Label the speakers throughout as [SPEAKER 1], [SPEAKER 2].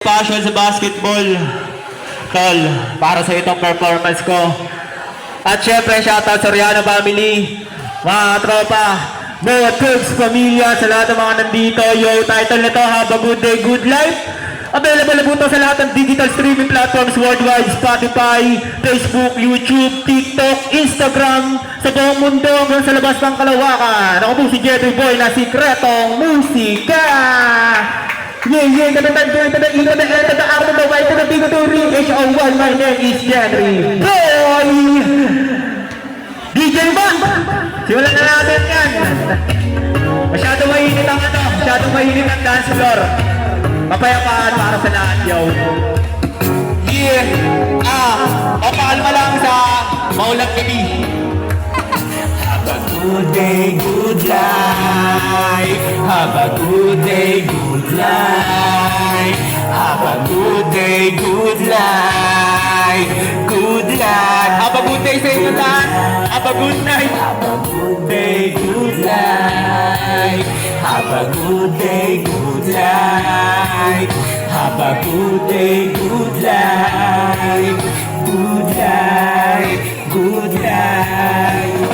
[SPEAKER 1] Passion sa basketball. Tol, para sa itong performance ko. At syempre, shoutout sa Rihanna family, mga tropa, mga Cubs, pamilya, sa lahat ng mga nandito. Yung title nito, Have a Good Day, Good Life. Available na po ito sa lahat ng digital streaming platforms worldwide, Spotify, Facebook, YouTube, TikTok, Instagram, sa buong mundo hanggang sa labas ng kalawakan. Ako po si Jeffrey Boy na Sikretong Musika. Yeah, the out of the white to the big to reach H01. My name is Jeffrey Boy. DJ ba? Simulan na natin yan. Masyadong mainit ang masyadong mainit ang dance floor. Mapayapaan para sa lahat, yo. Yeah, paalma lang sa maulang gabi. Have a good day, good life. Have a good day, good life. Have a good day, good life. Good life. Have a good day sa inyo lahat. Have a good night. Have a good day, good life. Have a good day, good life. Have a good day, good life. Good life, good life.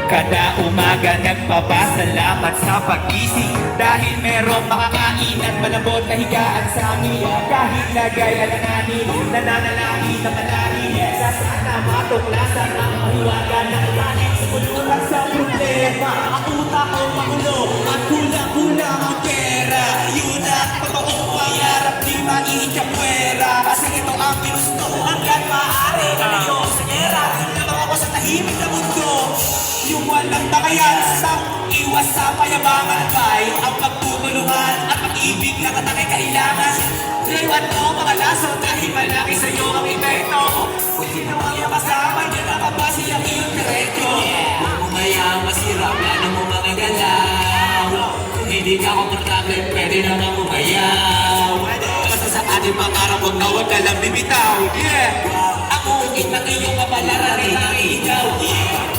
[SPEAKER 1] Kada umaga nagpapasalamat sa pag-ising dahil merong makakain at malambot na higaan sa amin. Kahit lagay alanganin, nananalangin na malangin sa sana matuklasan ang mahiwaga ng langit. Sumulungan sa problema, ang utak ko magulo at kulang-kulang ang pera. Yun at totoong mayarap di maiikapwera. Kasi ito ang ginusto hanggang maaari na ngayon sa gera. Lamang ako sa tahimik na mundo. Yung walang takayan sa iwas sa payabangan ba'y ang pagtutulungan at pag-ibig lang at ang kailangan. Layuan mo mga laso dahil malaki sa'yo ang epekto. Kung sino ang iyong kasama, niya nakabasi ang iyong diretso. Huwag mo mayang masira, plano mo mga galaw. Kung hindi ka komportable, pwede naman umayaw. Basta sa ating pangarap, huwag na huwag ka lang bibitaw. Ang ungit ng iyong kapalaran ay ang ikaw.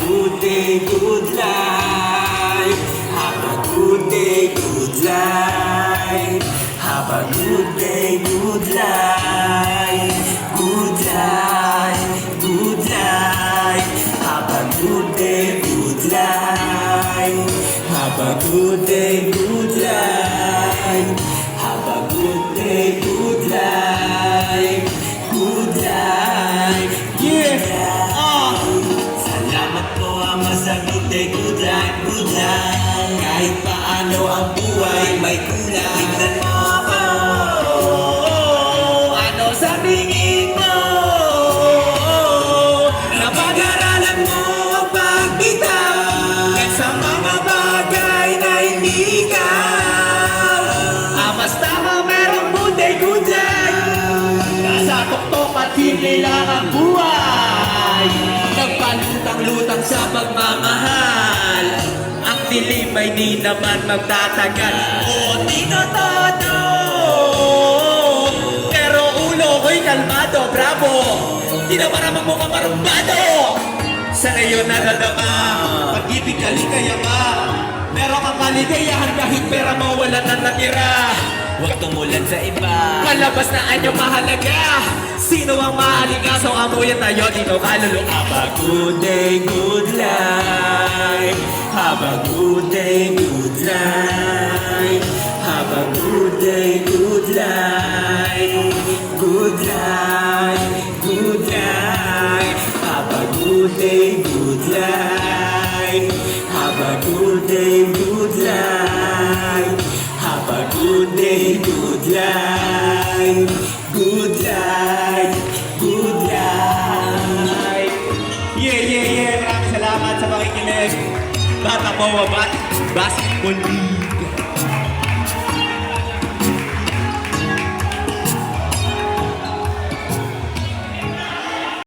[SPEAKER 1] Good day, good life. Have a good day, good life. Have a good day, good life. Good life, good life. Have a good day, good life. Have a good day, good life. Have a good day, good life. Good life, yeah. Salamat po ama sa good day, good life, good life. Kahit paano ang buhay may kulang. Tignan mo ako, ano sa tingin mo? Napag-aralan mo ang pagbitaw at sa mga bagay na hindi ikaw. Basta ka merong good day, good life. Nasa tuktok at hindi lang ang buhay. Nagpalutang-lutang sa pagmamahal. Ang dilim ay di naman magtatagal. O di na todo. Pero ulo ko'y kalmado, bravo. Di naman naman mukhang marumbado. Sa ngayon nadadama, pag-ibig kaligayama. Meron kang kaligayahan kahit pera mo wala na natira. Huwag tumulan sa iba. Kalabas na anyo mahalaga. Sino ang maaligasaw amoy at tayo dito kalulu. Have a good day, good life. Have a good day, good life. Have a good day, good life. Good life, good life. Have a good day, good life. Have a good day, good life. Have a good day, good life. Good life, good life. Yeah. Maraming salamat sa pakikinig. Bata Basketball League.